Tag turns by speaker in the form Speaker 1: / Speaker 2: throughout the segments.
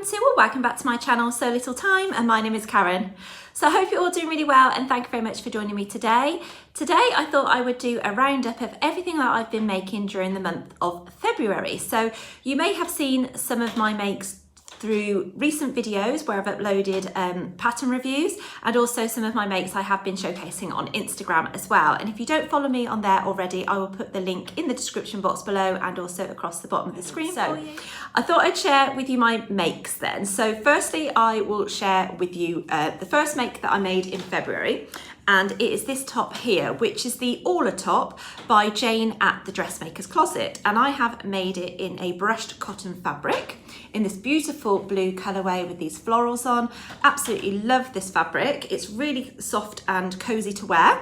Speaker 1: everyone to, or welcome back to my channel So Little Time, and my name is Karen. So I hope you're all doing really well, and thank you very much for joining me today. Today I thought I would do a roundup of everything that I've been making during the month of February. So you may have seen some of my makes through recent videos where I've uploaded pattern reviews, and also some of my makes I have been showcasing on Instagram as well. And if you don't follow me on there already, I will put the link in the description box below and also across the bottom of the screen. So I thought I'd share with you my makes then. So firstly, I will share with you the first make that I made in February. And it is this top here, which is the Orla top by Jane at the Dressmakers closet. And I have made it in a brushed cotton fabric in this beautiful blue colourway with these florals on. Absolutely love this fabric. It's really soft and cozy to wear.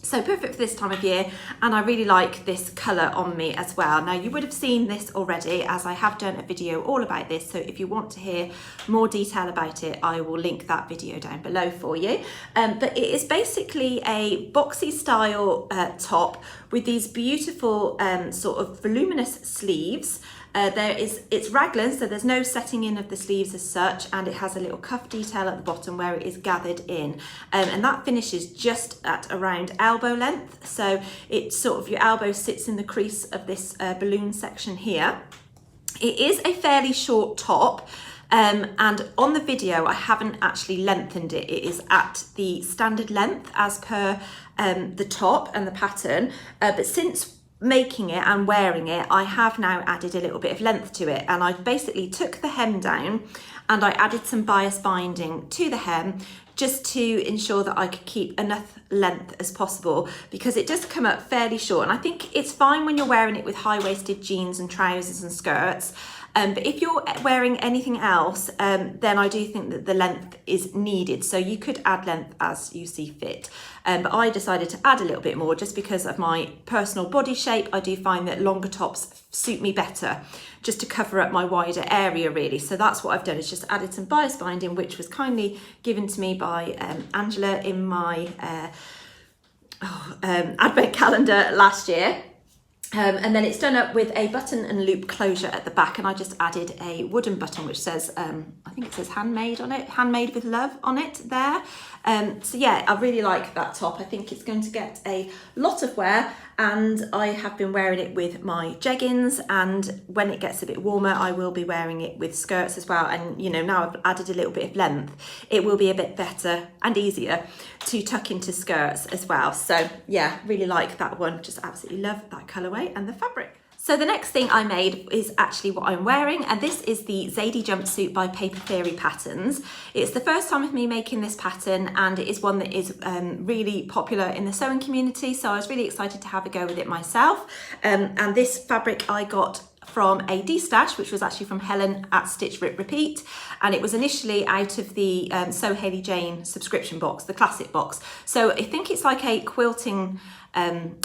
Speaker 1: So perfect for this time of year, and I really like this colour on me as well. Now you would have seen this already, as I have done a video all about this, so if you want to hear more detail about it, I will link that video down below for you. But it is basically a boxy style top with these beautiful sort of voluminous sleeves. It's raglan, so there's no setting in of the sleeves as such, and it has a little cuff detail at the bottom where it is gathered in, and that finishes just at around elbow length, so it's sort of your elbow sits in the crease of this balloon section here. It is a fairly short top, and on the video I haven't actually lengthened it. It is at the standard length as per the top and the pattern, but since making it and wearing it, I have now added a little bit of length to it, and I basically took the hem down and I added some bias binding to the hem just to ensure that I could keep enough length as possible, because it does come up fairly short, and I think it's fine when you're wearing it with high-waisted jeans and trousers and skirts. But if you're wearing anything else, then I do think that the length is needed. So you could add length as you see fit. But I decided to add a little bit more just because of my personal body shape. I do find that longer tops suit me better, just to cover up my wider area really. So that's what I've done, is just added some bias binding, which was kindly given to me by Angela in my advent calendar last year. And then it's done up with a button and loop closure at the back, and I just added a wooden button which says, I think it says handmade on it, handmade with love on it there. So yeah, I really like that top. I think it's going to get a lot of wear, and I have been wearing it with my jeggings, and when it gets a bit warmer I will be wearing it with skirts as well. And you know, now I've added a little bit of length, it will be a bit better and easier to tuck into skirts as well. So yeah, really like that one. Just absolutely love that colourway and the fabric. So the next thing I made is actually what I'm wearing, and this is the Zade Jumpsuit by Paper Theory Patterns. It's the first time of me making this pattern, and it is one that is really popular in the sewing community, so I was really excited to have a go with it myself. And this fabric I got from a de-stash, which was actually from Helen at Stitch Rip Repeat, and it was initially out of the Sew Hayley Jane subscription box, the classic box. So I think it's like a quilting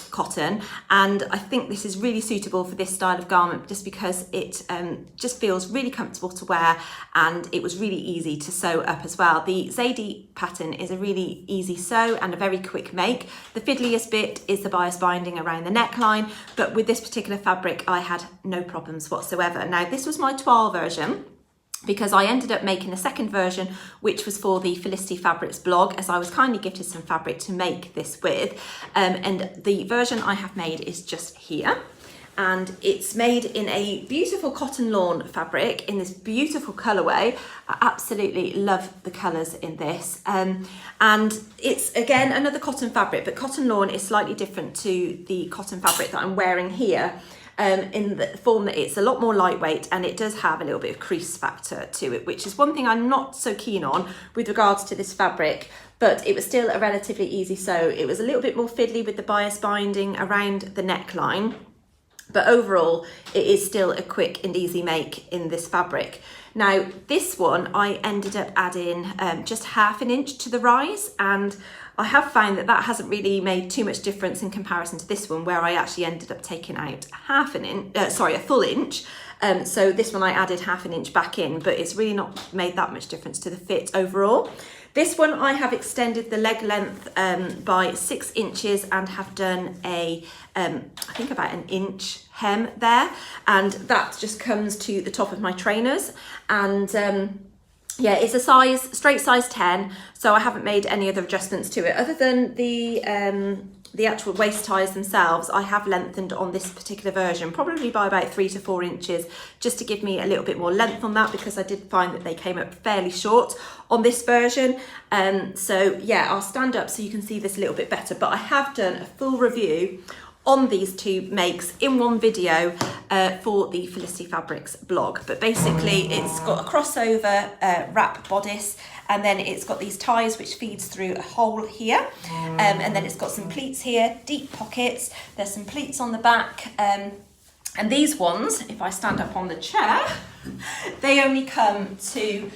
Speaker 1: cotton, and I think this is really suitable for this style of garment just because it just feels really comfortable to wear, and it was really easy to sew up as well. The Zadie pattern is a really easy sew and a very quick make. The fiddliest bit is the bias binding around the neckline, but with this particular fabric I had no problems whatsoever. Now this was my toile version, because I ended up making a second version which was for the Felicity Fabrics blog, as I was kindly gifted some fabric to make this with, and the version I have made is just here, and it's made in a beautiful cotton lawn fabric in this beautiful colourway. I absolutely love the colours in this, and it's again another cotton fabric, but cotton lawn is slightly different to the cotton fabric that I'm wearing here, in the form that it's a lot more lightweight, and it does have a little bit of crease factor to it, which is one thing I'm not so keen on with regards to this fabric, but it was still a relatively easy sew. It was a little bit more fiddly with the bias binding around the neckline, but overall it is still a quick and easy make in this fabric. Now this one I ended up adding just 1/2 inch to the rise, and I have found that that hasn't really made too much difference in comparison to this one, where I actually ended up taking out a full inch. So this one I added 1/2 inch back in, but it's really not made that much difference to the fit overall. This one I have extended the leg length by 6 inches and have done a, I think about an inch hem there, and that just comes to the top of my trainers. And yeah, it's a straight size 10, so I haven't made any other adjustments to it other than the actual waist ties themselves. I have lengthened on this particular version, probably by about 3 to 4 inches, just to give me a little bit more length on that, because I did find that they came up fairly short on this version. So yeah, I'll stand up so you can see this a little bit better, but I have done a full review on these two makes in one video for the Felicity Fabrics blog. But basically it's got a crossover wrap bodice, and then it's got these ties which feeds through a hole here, and then it's got some pleats here, deep pockets, there's some pleats on the back, and these ones, if I stand up on the chair, they only come to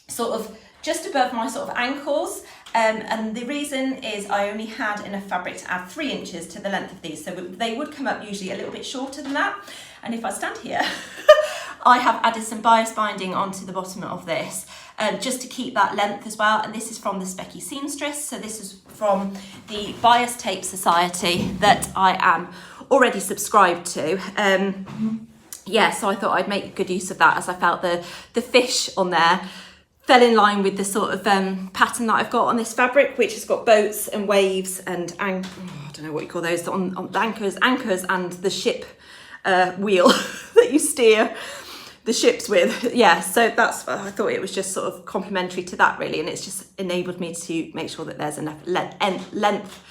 Speaker 1: sort of just above my sort of ankles. And the reason is I only had enough fabric to add 3 inches to the length of these, so they would come up usually a little bit shorter than that. And if I stand here, I have added some bias binding onto the bottom of this, just to keep that length as well. And this is from the Specky Seamstress, so this is from the Bias Tape Society that I am already subscribed to. Yeah, so I thought I'd make good use of that, as I felt the fish on there fell in line with the sort of pattern that I've got on this fabric, which has got boats and waves and I don't know what you call those, on anchors and the ship wheel that you steer the ships with. Yeah, so that's, I thought it was just sort of complementary to that really, and it's just enabled me to make sure that there's enough length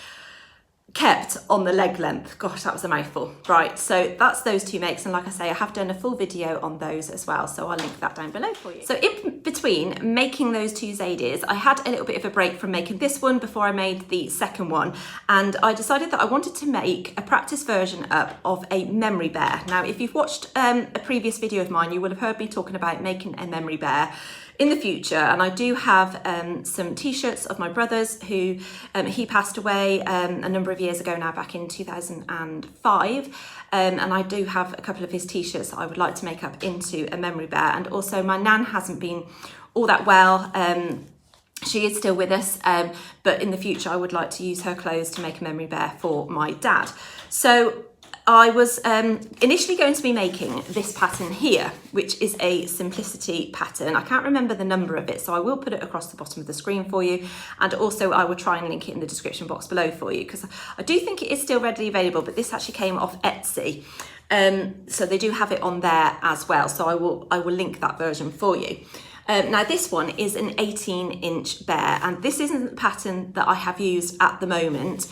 Speaker 1: kept on the leg length. Gosh, that was a mouthful. Right, so that's those two makes, and like I say, I have done a full video on those as well, so I'll link that down below for you. So in between making those two Zadies, I had a little bit of a break from making this one before I made the second one, and I decided that I wanted to make a practice version up of a memory bear. Now, if you've watched a previous video of mine, you will have heard me talking about making a memory bear in the future, and I do have some t-shirts of my brother's who he passed away a number of years ago now, back in 2005, and I do have a couple of his t-shirts that I would like to make up into a memory bear. And also my nan hasn't been all that well. She is still with us, but in the future I would like to use her clothes to make a memory bear for my dad. So I was initially going to be making this pattern here, which is a Simplicity pattern. I can't remember the number of it, so I will put it across the bottom of the screen for you. And also I will try and link it in the description box below for you, because I do think it is still readily available, but this actually came off Etsy. So they do have it on there as well. So I will link that version for you. Now this one is an 18-inch bear, and this isn't the pattern that I have used at the moment.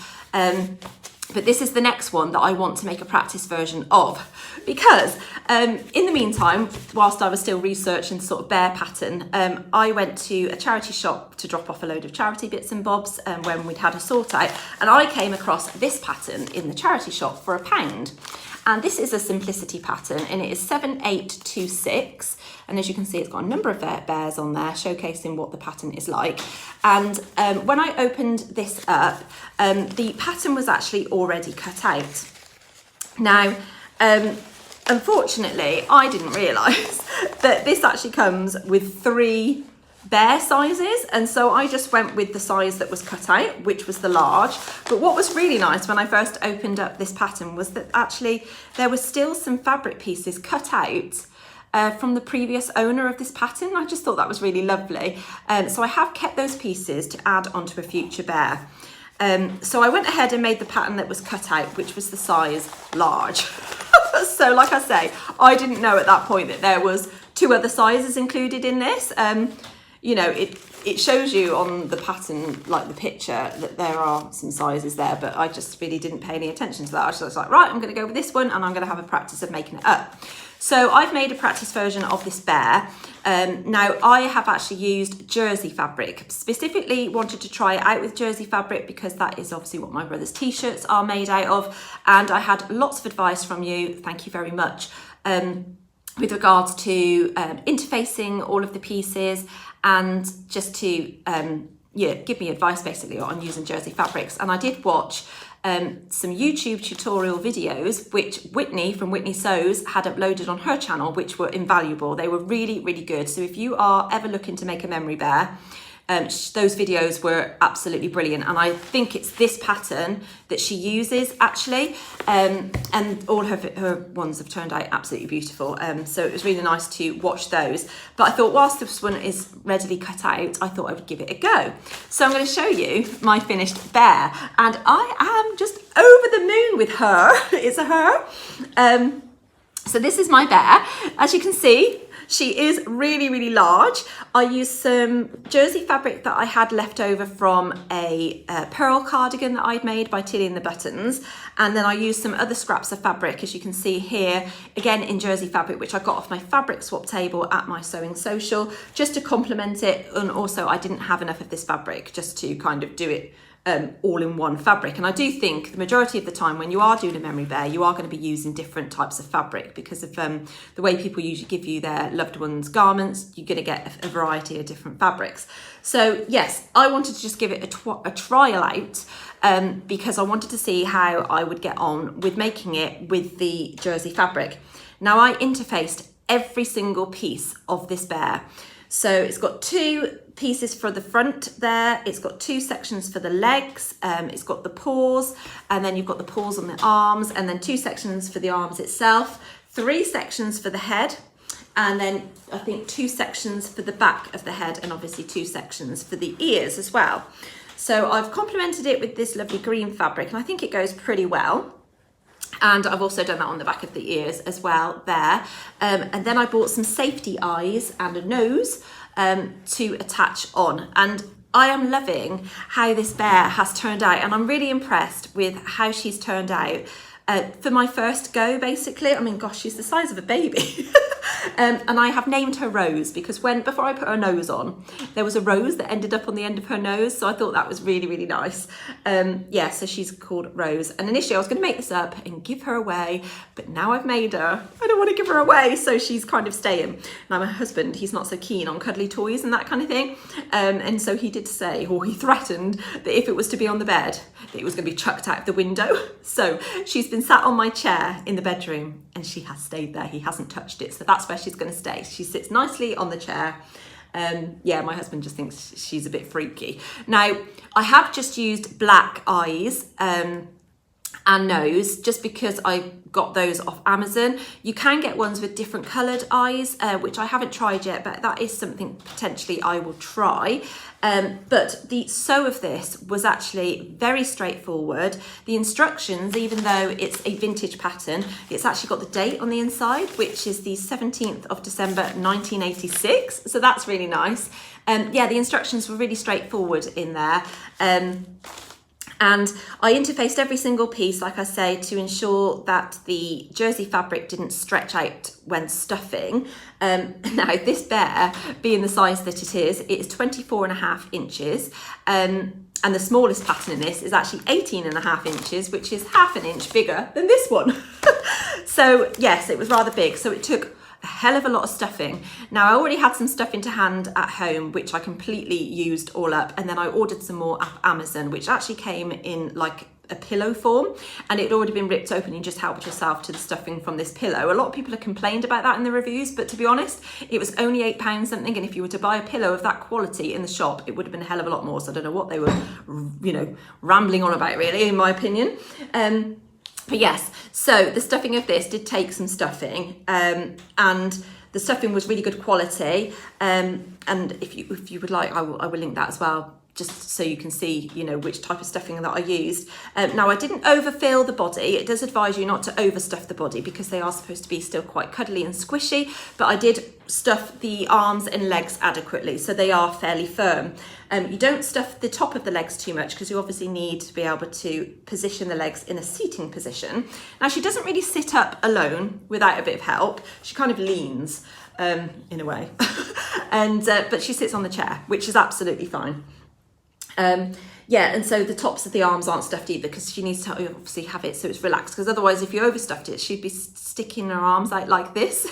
Speaker 1: But this is the next one that I want to make a practice version of, because in the meantime, whilst I was still researching sort of bear pattern, I went to a charity shop to drop off a load of charity bits and bobs when we'd had a sort out, and I came across this pattern in the charity shop for £1. And this is a Simplicity pattern, and it is 7826. And as you can see, it's got a number of bears on there, showcasing what the pattern is like. And when I opened this up, the pattern was actually already cut out. Now, unfortunately, I didn't realise that this actually comes with 3 bear sizes, and so I just went with the size that was cut out, which was the large. But what was really nice when I first opened up this pattern was that actually there was still some fabric pieces cut out from the previous owner of this pattern. I just thought that was really lovely. So I have kept those pieces to add onto a future bear. So I went ahead and made the pattern that was cut out, which was the size large. So like I say, I didn't know at that point that there was 2 other sizes included in this. You know, it shows you on the pattern, like the picture, that there are some sizes there, but I just really didn't pay any attention to that. I was like, right, I'm going to go with this one, and I'm going to have a practice of making it up. So I've made a practice version of this bear. Now I have actually used jersey fabric, specifically wanted to try it out with jersey fabric because that is obviously what my brother's t-shirts are made out of. And I had lots of advice from you, thank you very much, with regards to interfacing all of the pieces, and just to give me advice basically on using jersey fabrics. And I did watch some YouTube tutorial videos which Whitney from Whitney Sews had uploaded on her channel, which were invaluable. They were really, really good. So if you are ever looking to make a memory bear, those videos were absolutely brilliant, and I think it's this pattern that she uses actually, and all her ones have turned out absolutely beautiful, so it was really nice to watch those. But I thought whilst this one is readily cut out, I thought I would give it a go. So I'm going to show you my finished bear, and I am just over the moon with her. It's a her. So this is my bear. As you can see, she is really, really large. I used some jersey fabric that I had left over from a pearl cardigan that I'd made by Tilly and the Buttons. And then I used some other scraps of fabric, as you can see here, again in jersey fabric, which I got off my fabric swap table at my sewing social, just to complement it. And also I didn't have enough of this fabric just to kind of do it all in one fabric. And I do think the majority of the time when you are doing a memory bear, you are going to be using different types of fabric because of the way people usually give you their loved ones garments. You're going to get a variety of different fabrics. So yes, I wanted to just give it a trial out because I wanted to see how I would get on with making it with the jersey fabric. Now I interfaced every single piece of this bear. So it's got two pieces for the front there, it's got two sections for the legs, it's got the paws, and then you've got the paws on the arms, and then two sections for the arms itself, three sections for the head, and then I think two sections for the back of the head, and obviously two sections for the ears as well. So I've complemented it with this lovely green fabric, and I think it goes pretty well. And I've also done that on the back of the ears as well there. And then I bought some safety eyes and a nose to attach on. And I am loving how this bear has turned out, and I'm really impressed with how she's turned out. For my first go, basically, I mean, gosh, she's the size of a baby. And I have named her Rose because before I put her nose on, there was a rose that ended up on the end of her nose. So I thought that was really, really nice. Yeah, so she's called Rose. And initially I was going to make this up and give her away, but now I've made her, I don't want to give her away. So she's kind of staying. Now my husband, he's not so keen on cuddly toys and that kind of thing. And so he did say, or he threatened that if it was to be on the bed, that it was going to be chucked out of the window. So she's been sat on my chair in the bedroom and she has stayed there. He hasn't touched it. So that's where she's going to stay. She sits nicely on the chair. Yeah, my husband just thinks she's a bit freaky. Now, I have just used black eyes and nose just because I got those off Amazon. You can get ones with different coloured eyes, which I haven't tried yet, but that is something potentially I will try. But the sew of this was actually very straightforward. The instructions, even though it's a vintage pattern, it's actually got the date on the inside, which is the 17th of December 1986. So that's really nice. Yeah, the instructions were really straightforward in there. And I interfaced every single piece, like I say, to ensure that the jersey fabric didn't stretch out when stuffing. Now, this bear, being the size that it is 24.5 inches. And the smallest pattern in this is actually 18.5 inches, which is half an inch bigger than this one. So yes, it was rather big. So it took a hell of a lot of stuffing. Now I already had some stuffing to hand at home, which I completely used all up. And then I ordered some more off Amazon, which actually came in like a pillow form, and it had already been ripped open. You just helped yourself to the stuffing from this pillow. A lot of people have complained about that in the reviews, but to be honest, it was only £8 something. And if you were to buy a pillow of that quality in the shop, it would have been a hell of a lot more. So I don't know what they were, rambling on about really, in my opinion. But yes, so the stuffing of this did take some stuffing, and the stuffing was really good quality. And if you would like, I will link that as well, just so you can see, which type of stuffing that I used. Now, I didn't overfill the body. It does advise you not to overstuff the body because they are supposed to be still quite cuddly and squishy, but I did stuff the arms and legs adequately, so they are fairly firm. You don't stuff the top of the legs too much because you obviously need to be able to position the legs in a seating position. Now, she doesn't really sit up alone without a bit of help. She kind of leans in a way, but she sits on the chair, which is absolutely fine. Yeah, and so the tops of the arms aren't stuffed either because she needs to obviously have it so it's relaxed, because otherwise if you overstuffed it, she'd be sticking her arms out like this.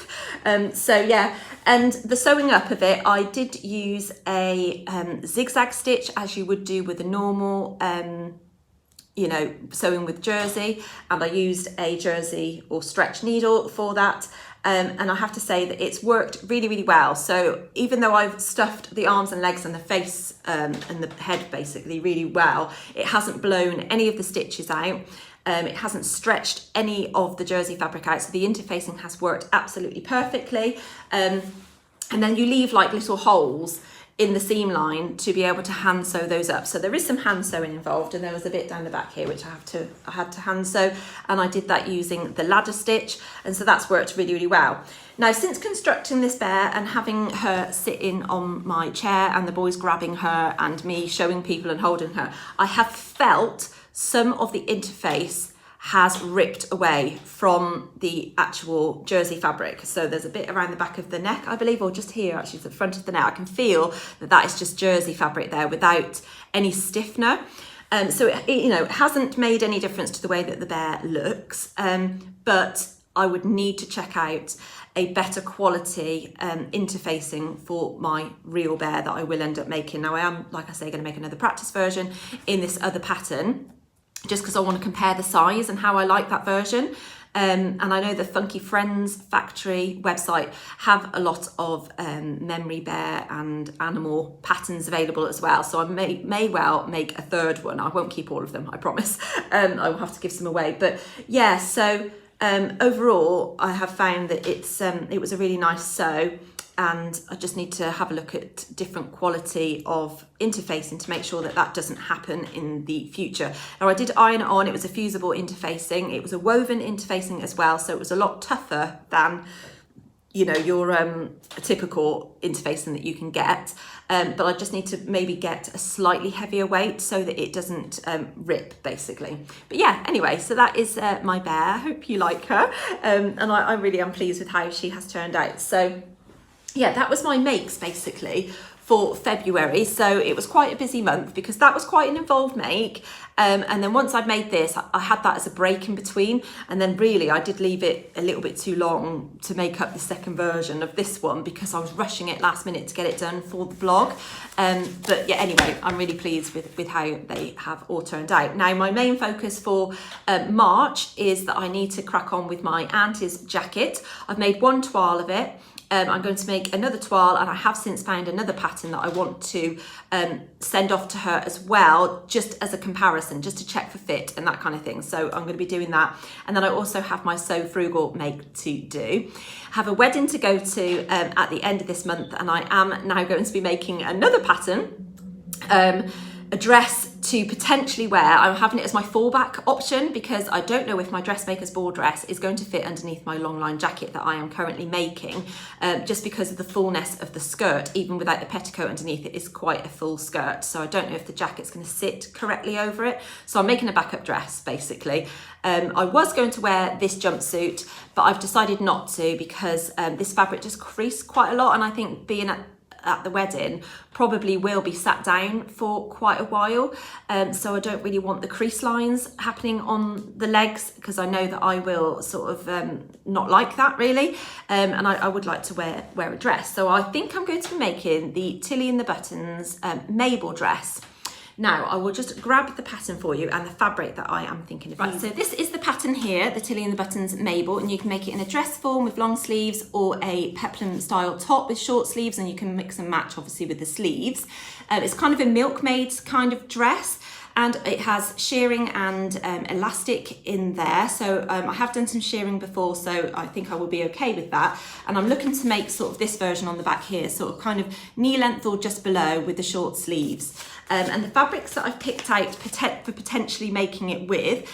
Speaker 1: So yeah, and the sewing up of it, I did use a zigzag stitch as you would do with a normal sewing with jersey, and I used a jersey or stretch needle for that. and I have to say that it's worked really, really well. So even though I've stuffed the arms and legs and the face and the head basically really well, it hasn't blown any of the stitches out. It hasn't stretched any of the jersey fabric out, so the interfacing has worked absolutely perfectly. And then you leave like little holes in the seam line to be able to hand sew those up. So there is some hand sewing involved, and there was a bit down the back here which I had to hand sew, and I did that using the ladder stitch, and so that's worked really, really well. Now, since constructing this bear and having her sitting on my chair and the boys grabbing her and me showing people and holding her, I have felt some of the interface has ripped away from the actual jersey fabric. So there's a bit around the back of the neck, I believe, or just here, actually, the front of the neck. I can feel that that is just jersey fabric there without any stiffener. So it hasn't made any difference to the way that the bear looks, but I would need to check out a better quality interfacing for my real bear that I will end up making. Now, I am, like I say, going to make another practice version in this other pattern, just because I want to compare the size and how I like that version. And I know the Funky Friends factory website have a lot of memory bear and animal patterns available as well. So I may well make a third one. I won't keep all of them, I promise. I will have to give some away. But yeah, so overall, I have found that it was a really nice sew. And I just need to have a look at different quality of interfacing to make sure that that doesn't happen in the future. Now, I did iron it on. It was a fusible interfacing. It was a woven interfacing as well, so it was a lot tougher than, your typical interfacing that you can get. But I just need to maybe get a slightly heavier weight so that it doesn't rip, basically. But yeah, anyway, so that is my bear. I hope you like her. And I really am pleased with how she has turned out. So yeah, that was my makes basically for February. So it was quite a busy month because that was quite an involved make. And then once I'd made this, I had that as a break in between. And then really I did leave it a little bit too long to make up the second version of this one because I was rushing it last minute to get it done for the blog. But yeah, anyway, I'm really pleased with how they have all turned out. Now, my main focus for March is that I need to crack on with my auntie's jacket. I've made one toile of it. I'm going to make another toile, and I have since found another pattern that I want to send off to her as well, just as a comparison, just to check for fit and that kind of thing. So I'm going to be doing that. And then I also have my So Frugal make to do. I have a wedding to go to at the end of this month, and I am now going to be making another pattern, a dress to potentially wear. I'm having it as my fallback option because I don't know if my Dressmakers ball dress is going to fit underneath my long line jacket that I am currently making, just because of the fullness of the skirt. Even without the petticoat underneath, it is quite a full skirt. So I don't know if the jacket's going to sit correctly over it. So I'm making a backup dress basically. I was going to wear this jumpsuit, but I've decided not to because this fabric just creased quite a lot, and I think being at the wedding probably will be sat down for quite a while, so I don't really want the crease lines happening on the legs because I know that I will sort of not like that really, and I would like to wear a dress. So I think I'm going to be making the Tilly and the Buttons Mabel dress. Now, I will just grab the pattern for you and the fabric that I am thinking of. Right, so this is the pattern here, the Tilly and the Buttons Mabel, and you can make it in a dress form with long sleeves or a peplum style top with short sleeves, and you can mix and match obviously with the sleeves. It's kind of a milkmaid's kind of dress, and it has shearing and elastic in there. So I have done some shearing before, so I think I will be okay with that. And I'm looking to make sort of this version on the back here, sort of kind of knee length or just below with the short sleeves. And the fabrics that I've picked out for potentially making it with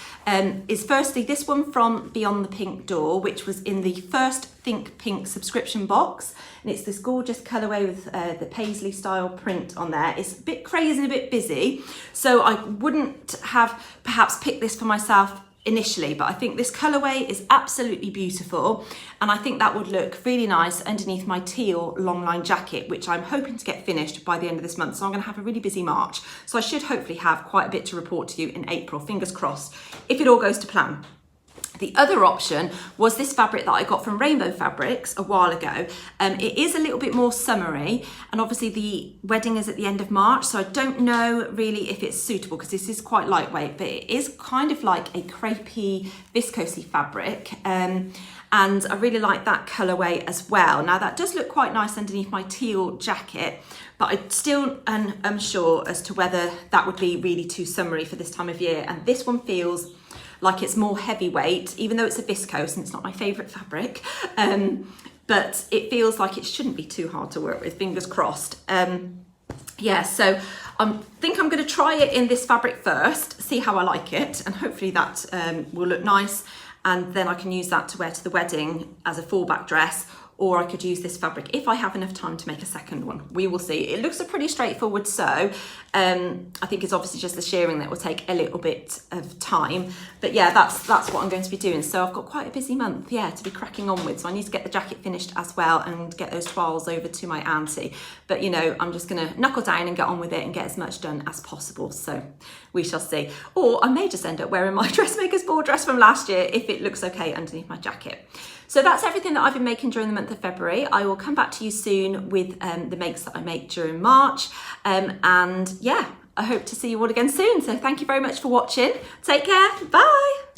Speaker 1: is firstly this one from Beyond the Pink Door, which was in the first Think Pink subscription box. And it's this gorgeous colourway with the paisley style print on there. It's a bit crazy and a bit busy, so I wouldn't have perhaps picked this for myself initially, but I think this colourway is absolutely beautiful, and I think that would look really nice underneath my teal long line jacket, which I'm hoping to get finished by the end of this month. So I'm going to have a really busy March, so I should hopefully have quite a bit to report to you in April, fingers crossed, if it all goes to plan. The other option was this fabric that I got from Rainbow Fabrics a while ago. It is a little bit more summery, and obviously the wedding is at the end of March, so I don't know really if it's suitable because this is quite lightweight, but it is kind of like a crepey, viscosy fabric. And and I really like that colourway as well. Now that does look quite nice underneath my teal jacket, but I still am unsure as to whether that would be really too summery for this time of year. And this one feels like it's more heavyweight, even though it's a viscose and it's not my favourite fabric. But it feels like it shouldn't be too hard to work with, fingers crossed. Yeah, so I think I'm going to try it in this fabric first, see how I like it, and hopefully that will look nice, and then I can use that to wear to the wedding as a fallback dress, or I could use this fabric if I have enough time to make a second one. We will see. It looks a pretty straightforward sew. I think it's obviously just the shearing that will take a little bit of time. But yeah, that's what I'm going to be doing. So I've got quite a busy month, yeah, to be cracking on with. So I need to get the jacket finished as well and get those toiles over to my auntie. But you know, I'm just gonna knuckle down and get on with it and get as much done as possible. So we shall see. Or I may just end up wearing my Dressmakers ball dress from last year if it looks okay underneath my jacket. So that's everything that I've been making during the month of February. I will come back to you soon with the makes that I make during March. And yeah, I hope to see you all again soon. So thank you very much for watching. Take care. Bye.